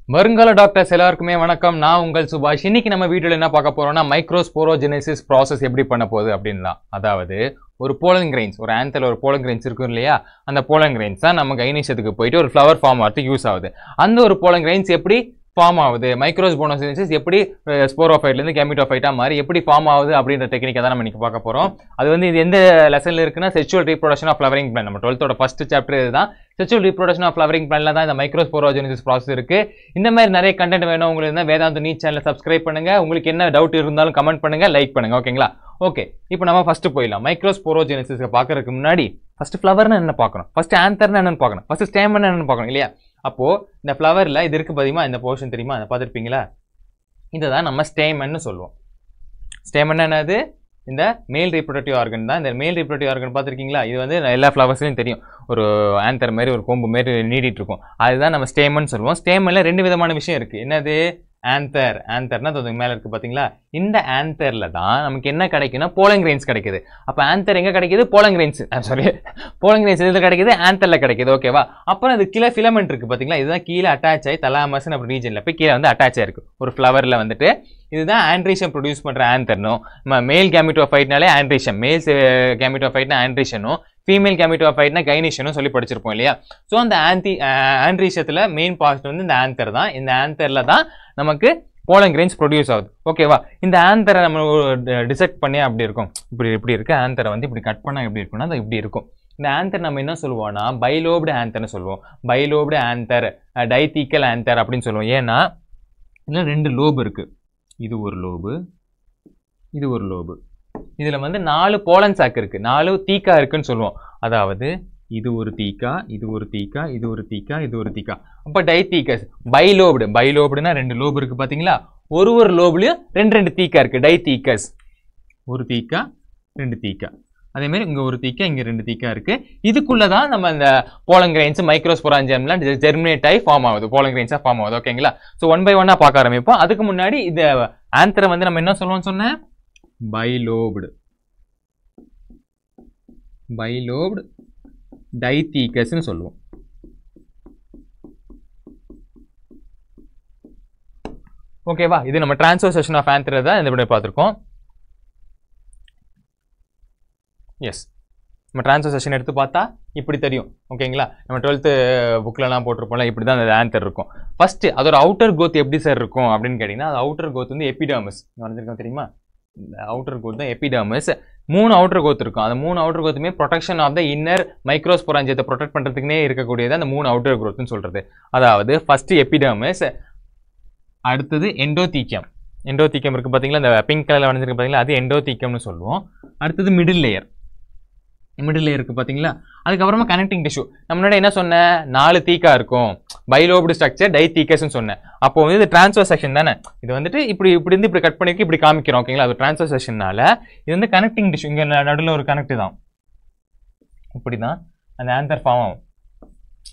வருங்கால டாக்டர்ஸ் எல்லாருக்குமே வணக்கம். நான் உங்கள் சுபாஷ். இன்னைக்கு நம்ம வீடியோல என்ன பார்க்க போறோம்னா மைக்ரோஸ்போரோஜெனசிஸ் ப்ராசஸ் எப்படி பண்ண போகுது அப்படின்னா, அதாவது ஒரு போலன் கிரெயின்ஸ், ஒரு ஆந்தர்ல ஒரு போலன் கிரெயின்ஸ் இருக்கும் இல்லையா, அந்த போலன் கிரெயின்ஸ் தான் நம்ம கைனீஷத்துக்கு போயிட்டு ஒரு ஃப்ளவர் ஃபார்ம் ஆகிறதுக்கு யூஸ் ஆகுது. அந்த ஒரு போலன் கிரெயின்ஸ் எப்படி ஃபார்ம் ஆகுது, மைக்ரோஸ்போரோஜெனசிஸ் எப்படி ஸ்போரோஃபைட்லேருந்து கேமிட்டோஃபைட்டா மாதிரி எப்படி ஃபார்ம் ஆகுது அப்படின்ற டெக்னிக்கை தான் நம்ம இன்னைக்கு பார்க்க போறோம். அது வந்து இது எந்த லெசன்ல இருக்குன்னா sexual reproduction of flowering plant. நம்ம 12th ஃபர்ஸ்ட் சாப்டர் இதுதான். செக்சுவல் ரீப்ரொடக்ஷன் ஆஃப் ஃப்ளவரிங் பிளான்ட்ல தான் இந்த மைக்ரோஸ்போரோஜெனசிஸ் ப்ராசஸ் இருக்கு. இந்த மாதிரி நிறைய கண்டென்ட் வேணும் உங்களுக்கு இருந்தால் வேதாந்த நீட் சேனலை சப்ஸ்கிரைப் பண்ணுங்க. உங்களுக்கு என்ன டவுட் இருந்தாலும் கமெண்ட் பண்ணுங்க, லைக் பண்ணுங்க. ஓகேங்களா? ஓகே, இப்போ நம்ம ஃபர்ஸ்ட் போயிடலாம். மைக்ரோஸ்போரோஜெனசிஸ் பார்க்கறதுக்கு முன்னாடி ஃபர்ஸ்ட் ஃப்ளவர்னா என்ன பார்க்கணும், ஃபர்ஸ்ட் ஆந்தர்னா என்னன்னு பார்க்கணும், ஃபர்ஸ்ட் ஸ்டேமன் என்னன்னு பார்க்கணும் இல்லையா? அப்போ இந்த ஃப்ளவர்ல இது இருக்கு பாத்தீங்களா, இந்த போர்ஷன் தெரியுமா, அதை பார்த்துருப்பீங்களா? இதுதான் நம்ம ஸ்டேமன் சொல்லுவோம். ஸ்டேமன் என்னது? இந்த மேல் ரீப்ரொடக்டிவ் ஆர்கன் தான். இந்த மேல் ரீப்ரொடக்டிவ் ஆர்கன் பார்த்துருக்கீங்களா? இது வந்து எல்லா ஃப்ளவர்ஸ்லையும் தெரியும், ஒரு ஆந்தர் மாதிரி ஒரு கொம்பு மாதிரி நீடிட்டு இருக்கும். அதுதான் நம்ம ஸ்டேமன் சொல்லுவோம். ஸ்டேமன்ல ரெண்டு விதமான விஷயம் இருக்கு. என்னது? ஆந்தர். ஆந்தர்னா அதுக்கு மேல இருக்கு பாத்தீங்களா? இந்த ஆந்தர்ல தான் நமக்கு என்ன கிடைக்குன்னா போலன் கிரெயின்ஸ் கிடைக்குது. அப்ப ஆந்தர் எங்க கிடைக்குது? Pollen grains, sorry, pollen grains இதுல கிடைக்குது, ஆந்தர்ல கிடைக்குது. ஓகேவா? அப்புறம் அது கீழே ஃபிலமெண்ட் இருக்கு பாத்தீங்களா? இதுதான் கீழே அட்டாச் ஆகி தலாமஸ் அப்படி ரீஜன்ல போய் கீழே வந்து அட்டாச் ஆயிருக்கு ஒரு ஃபிளவர்ல வந்துட்டு. இதுதான் ஆண்ட்ரீஷம் ப்ரொடியூஸ் பண்ற ஆந்தர்னும். மேல் கேமிட்டோஃபைட்னாலே ஆண்ட்ரீஷம், மேல் கேமிட்டோஃபைட்னா ஆண்ட்ரீஷனும், ஃபீமேல் கேமிட்டோஃபைட்னா கைனிஷனும் சொல்லி படிச்சிருப்போம் இல்லையா? ஸோ அந்த ஆண்ட்ரீஷத்துல மெயின் பார்ட் வந்து இந்த ஆந்தர் தான். இந்த ஆந்தர்ல தான் நமக்கு போலன் கிரெயின்ஸ் ப்ரொடியூஸ் ஆகுது. ஓகேவா? இந்த ஆந்தரை நம்ம டிசெக்ட் பண்ணி அப்படி இருக்கும், இப்படி இருக்கு ஆந்தரை வந்து இப்படி கட் பண்ணா எப்படி இருக்கும்னா அது இப்படி இருக்கும். இந்த ஆந்தர் நம்ம என்ன சொல்லுவோம்னா பைலோப்டு ஆந்தர்னு சொல்லுவோம். பைலோப்டு ஆந்தர், டைத்தீக்கல் ஆந்தர் அப்படின்னு சொல்லுவோம். ஏன்னா இதுல ரெண்டு லோபு இருக்கு. இது ஒரு லோபு, இது ஒரு லோபு. இதுல வந்து 4 போலன் சாக் இருக்கு, 4 தீக்கா இருக்குன்னு சொல்லுவோம். அதாவது இது ஒரு தீக்கா, இது ஒரு தீக்கா, இது ஒரு தீக்கா, இது ஒரு தீக்கா. அப்ப டைத்தீக்கஸ். பைலோப்டு, பைலோப்டுனா 2 லோபு இருக்கு பாத்தீங்களா? ஒரு லோபுலயும் 2 தீக்கா இருக்கு, டைத்தீக்கஸ். ஒரு தீக்கா, 2 தீக்கா. அதே மாதிரி இங்க ஒரு தீக்கா, இங்க 2 தீக்கா இருக்கு. இதுக்குள்ளதான் நம்ம இந்த போலன் கிரெயின்ஸ் மைக்ரோஸ்போராஞ்சியம்லாம் ஜெர்மினேட் ஆகி ஃபார்ம் ஆகுது, போலன் கிரெயின்ஸா ஃபார்ம் ஆகுது. ஓகேங்களா? ஸோ 1 by 1 பார்க்க ஆரம்பிப்போம். அதுக்கு முன்னாடி இந்த ஆந்தரை வந்து நம்ம என்ன சொல்லுவோம்னு சொன்னேன்? பைலோப்டு, பைலோப்டு டைத்தீக்கஸ்னு சொல்லுவோம். ஓகேவா? இது நம்ம டிரான்ஸ்வர்சேஷன் ஆஃப் ஆந்தர் தான் இந்த விட பார்த்துருக்கோம். எஸ், நம்ம டிரான்ஸ்வர்சேஷன் எடுத்து பார்த்தா இப்படி தெரியும். ஓகேங்களா? நம்ம 12th புக்லலாம் போட்டிருப்போம்ல, இப்படி தான் அந்த ஆந்தர் இருக்கும். ஃபர்ஸ்ட் அதோட அவுட்டர் கோத் எப்படி சார் இருக்கும் அப்படின்னு கேட்டீங்கன்னா, அது அவுட்டர் கோத் வந்து எபிடர்மிஸ் வரைஞ்சிருக்கோம் தெரியுமா? இந்த அவுட்டர் கோத் தான் எபிடர்மிஸ். 3 அவுட்டர் கோத் இருக்கும். அந்த 3 அவுட்டர் கோத்துமே ப்ரொடெக்ஷன் ஆஃப் த இன்னர் மைக்ரோஸ்போராஞ்சியத்தை ப்ரொடெக்ட் பண்றதுக்குனே இருக்கக்கூடியது அந்த 3 அவுட்டர் கோத்னு சொல்றது. அதாவது ஃபர்ஸ்ட் எபிடர்மிஸ், அடுத்தது எண்டோதீக்கியம். எண்டோதீக்கியம் இருக்கு பாத்தீங்களா, இந்த பிங்க் கலர்ல வரைஞ்சிருக்கு பாத்தீங்களா, அது எண்டோதீக்கியம்னு சொல்லுவோம். அடுத்தது மிடில் லேயர், மிடில் லேயர் இருக்கு பாத்தீங்களா? அதுக்கப்புறமா கனெக்டிங் டிஷ்யூ. நம்ம முன்னாடி என்ன சொன்னேன்? 4 தீக்கா இருக்கும், பைலோப்டு ஸ்ட்ரக்சர், டைத்தீக்கஸ்னு சொன்னேன். அப்போ வந்து இது டிரான்ஸ்வர் செக்ஷன் தானே. இது வந்துட்டு இப்படி இருந்து இப்படி கட் பண்ணிருக்கு, இப்படி காமிக்கிறோம். ஓகேங்களா? அது டிரான்ஸ்வர் செக்ஷன்னால இது வந்து கனெக்டிங் டிஷ்யூ. இங்க நடுவில் ஒரு கனெக்ட் தான், இப்படிதான் அந்த ஆந்தர் ஃபார்ம் ஆகும்.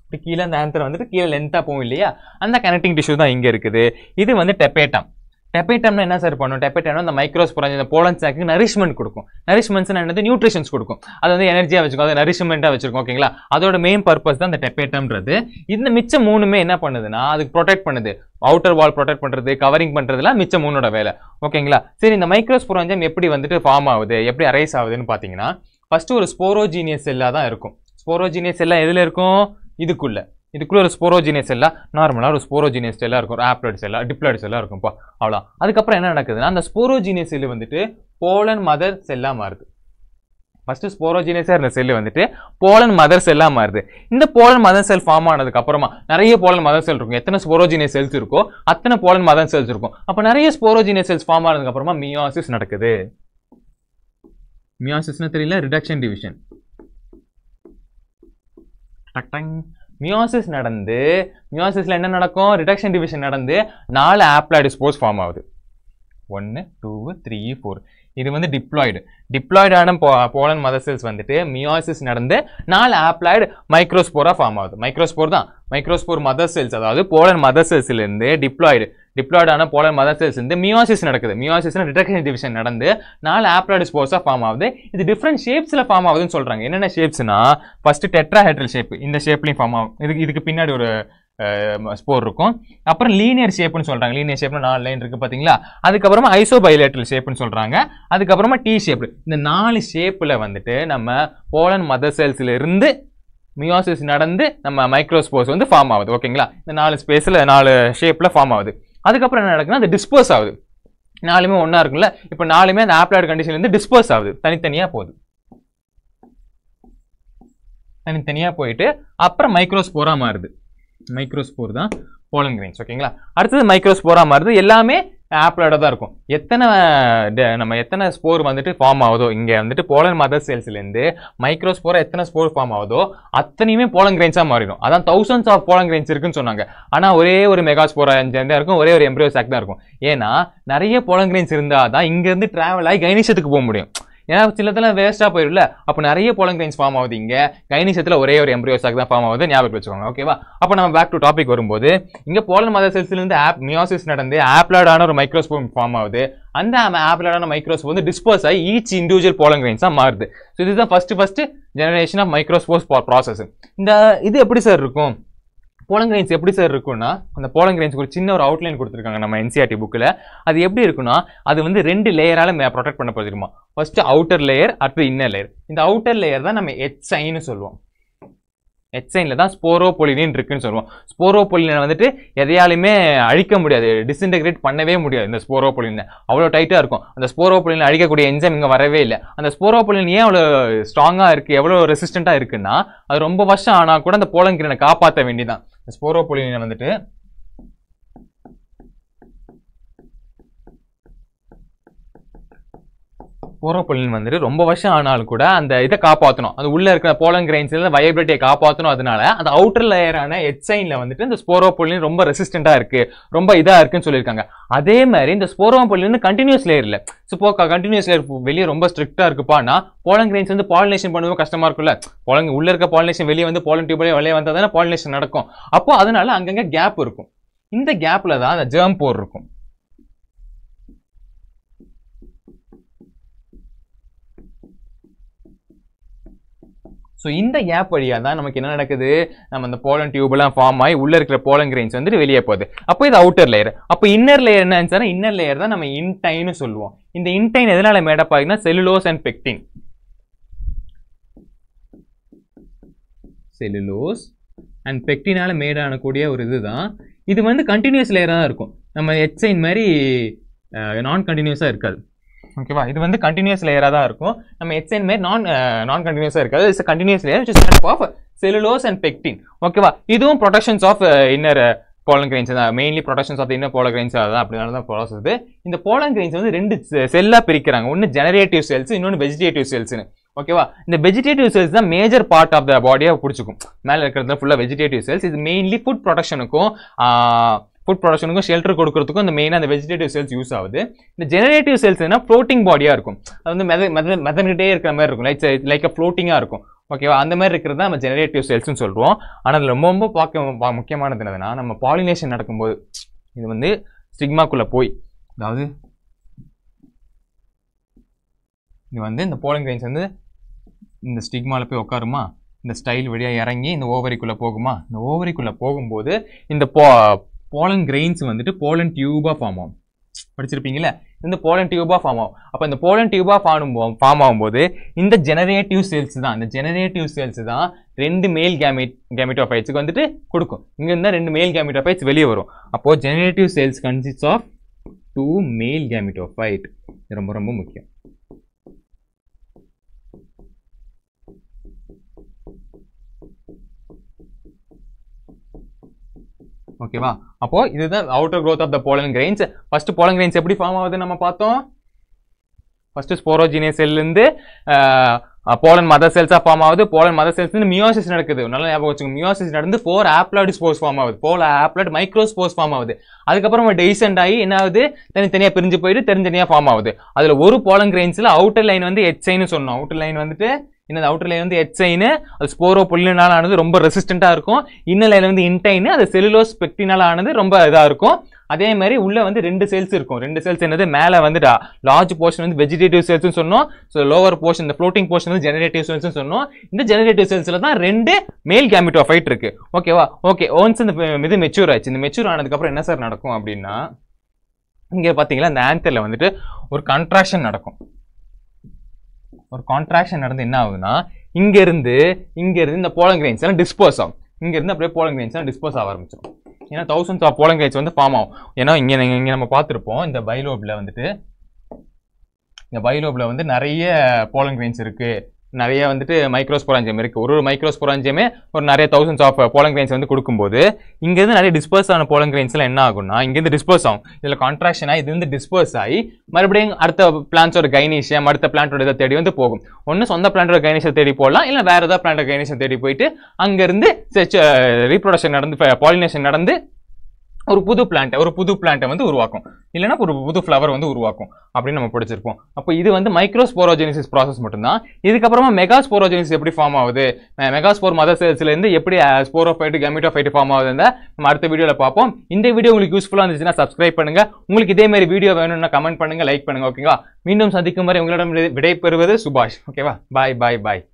இப்படி கீழே அந்த ஆந்தர் வந்துட்டு கீழே லென்த்தா போகும் இல்லையா? அந்த கனெக்டிங் டிஷ்யூ தான் இங்க இருக்குது. இது வந்து டெபேட்டம். டெபேட்டம்னா என்ன சார் பண்ணும்? டெபேட்டம்னா அந்த மைக்ரோஸ்போராஞ்சியம், இந்த போலன் சாக்கு நரிஷ்மெண்ட் கொடுக்கும். நரிஷ்மெண்ட்ஸ் என்னது? நியூட்ரிஷன்ஸ் கொடுக்கும். அது வந்து எனர்ஜியா வச்சுக்கும், அது நரிஷ்மெண்டா வச்சிருக்கும். ஓகேங்களா? அதோட மெயின் பர்பஸ் தான் இந்த டெபேட்டம்ன்றது. இந்த மிச்சம் 3மே என்ன பண்ணுதுன்னா அதுக்கு ப்ரொடெக்ட் பண்ணுது. அவுட்டர் வால் ப்ரொடெக்ட் பண்றது, கவரிங் பண்றதுலாம் மிச்சம் 3ஓட வேலை. ஓகேங்களா? சரி, இந்த மைக்ரோஸ்போராஞ்சியம் எப்படி வந்துட்டு ஃபார்ம் ஆகுது, எப்படி அரைஸ் ஆகுதுன்னு பாத்தீங்கன்னா, ஃபர்ஸ்ட் ஒரு ஸ்போரோஜீனியஸ் செல்லா தான் இருக்கும். ஸ்போரோஜீனியஸ் செல்லா எதுல இருக்கும்? இதுக்குள்ள ஒரு ஸ்போரோஜினியஸ் செல்லா, நார்மலா ஒரு ஸ்போரோஜினியஸ் செல்லா இருக்கும், ஆப்ளாய்டு செல்லா, டிப்ளாய்டு செல்லா இருக்கும்ப்பா, அவ்வளோ. அதுக்கப்புறம் என்ன நடக்குதுன்னா அந்த ஸ்போரோஜினியஸ் செல் வந்துட்டு போலன் மதர் செல்லா மாறுது. ஃபர்ஸ்ட் ஸ்போரோஜினியஸா இருந்த செல் வந்துட்டு போலன் மதர் செல்லா மாறுது. இந்த போலன் மதர் செல் ஃபார்ம் ஆனதுக்கு அப்புறமா நிறைய போலன் மதர் செல் இருக்கும். எத்தனை ஸ்போரோஜினியஸ் செல்ஸ் இருக்கோ அத்தனை போலன் மதர் செல்ஸ் இருக்கும். அப்ப நிறைய ஸ்போரோஜினியஸ் செல்ஸ் ஃபார்ம் ஆனதுக்கு அப்புறமா மியோசிஸ் நடக்குது. மியோசிஸ்னா தெரியல, ரிடக்ஷன் டிவிஷன். மியோசிஸ் நடந்து, மியோசிஸ்ல என்ன நடக்கும்? ரிடக்ஷன் டிவிஷன் நடந்து 4 ஆப்ளாய்டு ஸ்போர்ஸ் ஃபார்ம் ஆகுது. 1 2 3 4. இது வந்து டிப்ளாய்டு. டிப்ளாய்டான போலன் மதர் செல்ஸ் வந்துட்டு மியோசிஸ் நடந்து 4 ஆப்ளாய்டு மைக்ரோஸ்போரா ஃபார்ம் ஆகுது. மைக்ரோஸ்போர் தான், மைக்ரோஸ்போர் மதர் செல்ஸ், அதாவது போலன் மதர் செல்ஸ்ல இருந்து டிப்ளாய்டான போலன் மதர் செல்ஸ் இருந்து மியோசிஸ் நடக்குது. மியோசிஸ்னா ரிடக்ஷன் டிவிஷன் நடந்து 4 ஆப்ளாய்டு ஸ்போர்ஸா ஃபார்ம் ஆகுது. இது டிஃபரெண்ட் ஷேப்ஸ்ல ஃபார்ம் ஆகுதுன்னு சொல்றாங்க. என்னென்ன ஷேப்ஸ்னா, ஃபர்ஸ்ட் டெட்ராஹெட்ரல் ஷேப், இந்த ஷேப்லயும் ஃபார்ம் ஆகும். இதுக்கு பின்னாடி ஒரு ஸ்போர் இருக்கும். அப்புறம் லீனியர் ஷேப்னு சொல்றாங்க. லீனியர் ஷேப்ல 4 லைன் இருக்கு பாத்தீங்களா. அதுக்கப்புறமா ஐசோபைலேட்ரல் ஷேப்னு சொல்றாங்க. அதுக்கப்புறமா டி ஷேப். இந்த 4 ஷேப்ல வந்துட்டு நம்ம போலன் மதர் செல்ஸ்ல இருந்து மியோசிஸ் நடந்து நம்ம மைக்ரோஸ்போர்ஸ் வந்து ஃபார்ம் ஆகுது. ஓகேங்களா. இந்த 4 ஸ்பேஸ்ல 4 ஷேப்ல ஃபார்ம் ஆகுது. அதுக்கப்புறம் என்ன நடக்குன்னா அது டிஸ்போஸ் ஆகுது. 4மே ஒன்னா இருக்குல்ல. இப்போ 4மே அந்த ஆப்ளாய்டு கண்டிஷன்ல இருந்து டிஸ்போஸ் ஆகுது. தனித்தனியா போகுது. தனித்தனியா போயிட்டு அப்புறம் மைக்ரோஸ்போரா மாறுது. மைக்ரோஸ்போர் தான் போலன் கிரெயின்ஸ். ஓகேங்களா. அடுத்தது மைக்ரோஸ்போரா மாறுது. எல்லாமே ஆப்ளாய்டா தான் இருக்கும். எத்தனை ஸ்போர் வந்துட்டு ஃபார்ம் ஆகுதோ, இங்க வந்துட்டு போலன் மதர் செல்ஸ்ல இருந்து மைக்ரோஸ்போரா எத்தனை ஸ்போர் ஃபார்ம் ஆகுதோ அத்தனையுமே போலன் கிரெயின்ஸா மாறிடும். அதான் thousands ஆஃப் போலன் கிரெயின்ஸ் இருக்குன்னு சொன்னாங்க. ஆனா ஒரே ஒரு மெகாஸ்போரா தான் இருக்கும், ஒரே ஒரு எம்ப்ரியோ சாக் தான் இருக்கும். ஏன்னா நிறைய போலன் கிரெயின்ஸ் இருந்தாதான் இங்க இருந்து டிராவல் ஆகி கைனிஷத்துக்கு போக முடியும். ஏன்னா சிலத்துல வேஸ்டா போயிடும்ல. அப்ப நிறைய போலன் கிரெயின்ஸ் ஃபார்ம் ஆகுது. இங்க கைனிஷத்துல ஒரே ஒரு எம்ப்ரியோ சாக் தான் ஃபார்ம் ஆகுது. ஞாபகம் வச்சுக்கோங்க. ஓகேவா. அப்ப நம்ம பேக் டு டாபிக் வரும்போது இங்க போலன் மதர் செல்ஸ்ல இருந்து மியோசிஸ் நடந்து ஆப்ளாய்டான ஒரு மைக்ரோஸ்போர் ஃபார்ம் ஆகுது. அந்த ஆப்ளாய்டான மைக்ரோஸ்போர் வந்து டிஸ்போஸ் ஆகி ஈச் இண்டிவிஜுவல் போலன் கிரெயின்ஸா மாறுது. ஸோ இதுதான் first generation of microspores process. இது எப்படி சார் இருக்கும்? போலன் கிரெயின்ஸ் எப்படி சார் இருக்கும்னா, அந்த போலன் கிரெயின்ஸ்க்கு ஒரு சின்ன ஒரு அவுட்லைன் கொடுத்துருக்காங்க நம்ம என்சிஆர்டி புக்கில். அது எப்படி இருக்குன்னா, அது வந்து 2 லேயரால ப்ரொடெக்ட் பண்ண போயிருமா. ஃபர்ஸ்ட் அவுட்டர் லேயர், அடுத்து இன்னர் லேயர். இந்த அவுட்டர் லேயர் தான் நம்ம எச்சைன்னு சொல்லுவோம். எச்சைன்ல தான் ஸ்போரோபொலினின் இருக்குன்னு சொல்லுவோம். ஸ்போரோபொலினை வந்துட்டு எதையாலுமே அழிக்க முடியாது, டிஸ்இன்டகிரேட் பண்ணவே முடியாது. இந்த ஸ்போரோபொலினை அவ்வளோ டைட்டா இருக்கும். அந்த ஸ்போரோபொலினை அழிக்கக்கூடிய என்சைம் இங்க வரவே இல்லை. அந்த ஸ்போரோபொலின் ஏன் அவ்வளோ ஸ்ட்ராங்கா இருக்கு, எவ்வளோ ரெசிஸ்டண்டா இருக்குன்னா, அது ரொம்ப வருஷம் ஆனா கூட அந்த போலன் கிரெயினை காப்பாற்ற வேண்டியதான். ஸ்போரோபொலினை வந்துட்டு ஸ்போரோபொலின் வந்துட்டு ரொம்ப வருஷம் ஆனாலும் கூட அந்த இதை காப்பாற்றணும். அது உள்ள இருக்கிற போலன் கிரெயின்ஸ்ல வயபிலிட்டியை காப்பாற்றணும். அதனால அந்த அவுட்டர் லேயரான எச்சைன்ல வந்துட்டு இந்த ஸ்போரோபொலின் ரொம்ப ரெசிஸ்டண்டா இருக்கு, ரொம்ப இதா இருக்குன்னு சொல்லியிருக்காங்க. அதே மாதிரி இந்த ஸ்போரோபொலின் கண்டினியூஸ் லேயர் இல்ல. இப்போ கண்டினியூஸ் லேயர் வெளியே ரொம்ப ஸ்ட்ரிக்டா இருக்குப்பானா போலன் கிரெயின்ஸ் வந்து பாலினேஷன் பண்ணும்போது கஷ்டமா இருக்கும்ல. உள்ள இருக்க பாலினேஷன் வெளியே வந்து போலன் டியூப்ல வெளியே வந்தா தானே பாலினேஷன் நடக்கும். அப்போ அதனால அங்கங்க கேப் இருக்கும். இந்த கேப்ல தான் அந்த ஜெர்ம் போர் இருக்கும். ஸோ இந்த கேப் வழியா தான் நமக்கு என்ன நடக்குது, நம்ம அந்த போலன் டியூப் எல்லாம் ஃபார்ம் ஆகி உள்ள இருக்கிற போலன் கிரெயின்ஸ் வந்துட்டு வெளியே போகுது. அப்போ இது அவுட்டர் லேயர். அப்போ இன்னர் லேயர் என்னன்னு, இன்னர் லேயர் தான் நம்ம இன்டைன்னு சொல்லுவோம். இந்த இன்டைன் எதனால மேடப் ஆகுதுன்னா cellulose and pectin. Cellulose and பெக்டினால மேட் ஆனக்கூடிய ஒரு இதுதான். இது வந்து கண்டினியூஸ் லேயரா தான் இருக்கும். நம்ம எச்சைன் மாதிரி நான் கண்டினியூஸா இருக்காது. ஓகேவா. இது வந்து கண்டினியூஸ் லேயரா தான் இருக்கும். நம்ம எச்சைன் மாதிரி நான் கண்டினியூஸா இருக்காது. It's continuous layer which is made up of cellulose and pectin. ஓகேவா. இதுவும் protections of inner pollen grains தான். Mainly protections of inner pollen grains தான். அப்படினால தான் ப்ராசஸ். இந்த போலன் கிரெயின்ஸ் வந்து 2 செல்லா பிரிக்கிறாங்க. ஒன்னு ஜெனரேட்டிவ் செல்ஸ், இன்னொன்னு வெஜிடேட்டிவ் செல்ஸ்னு. ஓகேவா. இந்த வெஜிடேட்டிவ் செல்ஸ் தான் மேஜர் பார்ட் ஆஃப் த பாடியை பிடிச்சிக்கும். மேல இருக்கிறது ஃபுல்லா வெஜிடேட்டிவ் செல்ஸ். இது மெயின்லி ஃபுட் ப்ரொடக்ஷனுக்கும் ஷெல்டர் கொடுக்கறதுக்கும் இந்த மெயினாக அந்த வெஜிடேட்டிவ் செல்ஸ் யூஸ் ஆகுது. இந்த ஜெனரேட்டிவ் செல்ஸ் என்ன ஃப்ளோட்டிங் பாடியா இருக்கும். அது வந்து மெதங்கிட்டே இருக்கிற மாதிரி இருக்கும். லைக் ஃப்ளோட்டிங்கா இருக்கும். ஓகேவா. அந்த மாதிரி இருக்கிறது தான் நம்ம ஜெனரேட்டிவ் செல்ஸ்னு சொல்றோம். ஆனால் அது ரொம்ப ரொம்ப முக்கியமானது என்னதுன்னா, நம்ம பாலினேஷன் நடக்கும்போது இது வந்து ஸ்டிக்மாக்குள்ள போய், அதாவது இது வந்து இந்த போலன் கிரெயின்ஸ் வந்து இந்த ஸ்டிக்மால போய் உட்காருமா, இந்த ஸ்டைல் வழியா இறங்கி இந்த ஓவரிக்குள்ள போகுமா. இந்த ஓவரிக்குள்ள போகும்போது இந்த போலன் கிரெயின்ஸ் வந்துட்டு போலன் டியூபா ஃபார்ம் ஆகும். படிச்சிருப்பீங்களா. இந்த போலன் டியூபா ஃபார்ம் ஆகும். அப்ப இந்த போலன் டியூபா ஃபார்ம் ஆகும்போது இந்த ஜெனரேட்டிவ் செல்ஸ் தான், இந்த ஜெனரேட்டிவ் செல்ஸ் தான் 2 மேல் கேமிட்டோஃபைட்ஸ்க்கு வந்துட்டு கொடுக்கும். இங்க இருந்தா 2 மேல் கேமிட்டோஃபைட்ஸ் வெளியே வரும். அப்போ ஜெனரேட்டிவ் செல்ஸ் கன்சிஸ்ட்ஸ் ஆஃப் 2 மேல் கேமிட்டோஃபைட். ரொம்ப ரொம்ப முக்கியம். ஓகேவா. அப்போ இதுதான் outer growth of the pollen grains. First pollen grains எப்படி ஃபார்ம் ஆகுது நம்ம பார்த்தோம். ஃபர்ஸ்ட் ஸ்போரோஜினியஸ் செல்ல இருந்து போலன் மதர் செல்ஸா ஃபார்ம் ஆகுது. போலன் மதர் செல்ஸ் இருந்து மியோசிஸ் நடக்குது. நல்லா ஞாபகம் வச்சுக்கோங்க. மியோசிஸ் நடந்து 4 ஆப்ளாய்டு ஸ்போர்ஸ் ஃபார்ம் ஆகுது. 4 ஆப்ளாய்டு மைக்ரோஸ்போர்ஸ் ஃபார்ம் ஆகுது. அதுக்கப்புறம் டெய்சென்ட் ஆகி என்ன ஆகுது, தனித்தனியா பிரிஞ்சு போயிட்டு தனித்தனியா ஃபார்ம் ஆகுது. அதுல ஒரு போலன் கிரெயின்ஸ்ல அவுட்டர் லைன் வந்து எச்சைன்னு சொன்னோம். அவுட்டர் லைன் வந்துட்டு இன்னது அவுட்டர் லேயர் வந்து எட்சைனு, அது ஸ்போரோபொலினால ஆனது ரொம்ப ரெசிஸ்டண்டா இருக்கும். இன்னர் லேயர் வந்து இன்டைனு, அது செல்லுலோஸ் பெக்டினால ஆனது ரொம்ப இதா இருக்கும். அதே மாதிரி உள்ள வந்து 2 செல்ஸ் இருக்கும். 2 செல்ஸ் என்னது, மேல வந்து லார்ஜ் போர்ஷன் வந்து வெஜிடேட்டிவ் செல்ஸ் சொன்னோம். ஸோ லோவர் போர்ஷன், இந்த ஃப்ளோட்டிங் போர்ஷன் வந்து ஜெனரேட்டிவ் செல்ஸ் சொன்னோம். இந்த ஜெனரேட்டிவ் செல்ஸ்ல தான் 2 மேல் கேமிட்டோஃபைட் இருக்கு. ஓகேவா? ஓகே, ஒன்ஸ் இந்த இது மெச்சூர் ஆச்சு. இந்த மெச்சூர் ஆனதுக்கு அப்புறம் என்ன சார் நடக்கும் அப்படின்னா, இங்க பாத்தீங்களா இந்த ஆந்தர்ல வந்துட்டு ஒரு கான்ட்ராக்ஷன் நடக்கும். ஒரு கான்ட்ராக்ஷன் நடந்து என்ன ஆகுதுன்னா, இங்க இருந்து இந்த போலன் கிரெயின்ஸ் எல்லாம் டிஸ்போஸ் ஆகும். இங்க இருந்து அப்படியே போலன் கிரெயின்ஸ் எல்லாம் டிஸ்போஸ் ஆக ஆரம்பிச்சிடும். ஏன்னா thousands ஆஃப் போலன் கிரெயின்ஸ் வந்து ஃபார்ம் ஆகும். ஏன்னா இங்க நம்ம பார்த்திருப்போம், இந்த பைலோப்ல வந்துட்டு இந்த பைலோப்ல வந்து நிறைய போலன் கிரெயின்ஸ் இருக்கு. நிறைய வந்துட்டு மைக்ரோஸ்போராஞ்சியம் இருக்கு. ஒரு மைக்ரோஸ்போராஞ்சியமே ஒரு நிறைய thousands ஆஃப் போலன் கிரெயின்ஸ் வந்து கொடுக்கும்போது இங்க இருந்து நிறைய டிஸ்பர்ஸ் ஆன போலன் கிரெயின்ஸ் எல்லாம் என்ன ஆகும்னா, இங்க இருந்து டிஸ்பர்ஸ் ஆகும். இதுல கான்ட்ராக்ஷன் ஆகி இது வந்து டிஸ்பர்ஸ் ஆகி மறுபடியும் அடுத்த பிளான்ஸோட கைனீஷியம், அடுத்த பிளான்ட்டோட இதை தேடி வந்து போகும். ஒன்னு சொந்த பிளான்ட்டோட கைனீஷியம் தேடி போகலாம், இல்ல வேற ஏதாவது பிளான்ட்டோட கைனீஷியம் தேடி போயிட்டு அங்க இருந்து ரீப்ரொடக்ஷன் நடந்து, பாலினேஷன் நடந்து ஒரு புது பிளான்ட்டை வந்து உருவாக்கும். இல்லைன்னா ஒரு புது ஃப்ளவர் வந்து உருவாக்கும் அப்படின்னு நம்ம படிச்சிருப்போம். அப்போ இது வந்து மைக்ரோஸ்போரோஜெனிசிஸ் ப்ராசஸ் மட்டும்தான். இதுக்கப்புறமா மெகாஸ்போரோஜெனிசிஸ் எப்படி ஃபார்ம் ஆகுது, மெகாஸ்போர் மதர் செல்ஸ்ல இருந்து எப்படி ஸ்போரோஃபைட் கேமிட்டோஃபைட் ஃபார்ம் ஆகுதுன்னு நம்ம அடுத்த வீடியோல பார்ப்போம். இந்த வீடியோ உங்களுக்கு யூஸ்ஃபுல்லா இருந்துச்சுன்னா சப்ஸ்கிரைப் பண்ணுங்க. உங்களுக்கு இதே மாதிரி வீடியோ வேணும்னா கமெண்ட் பண்ணுங்க, லைக் பண்ணுங்க. ஓகேவா? மீண்டும் சந்திக்கும் வரை உங்களிடம் விடைபெறுவது சுபாஷ். ஓகேவா? பாய் பாய் பாய்.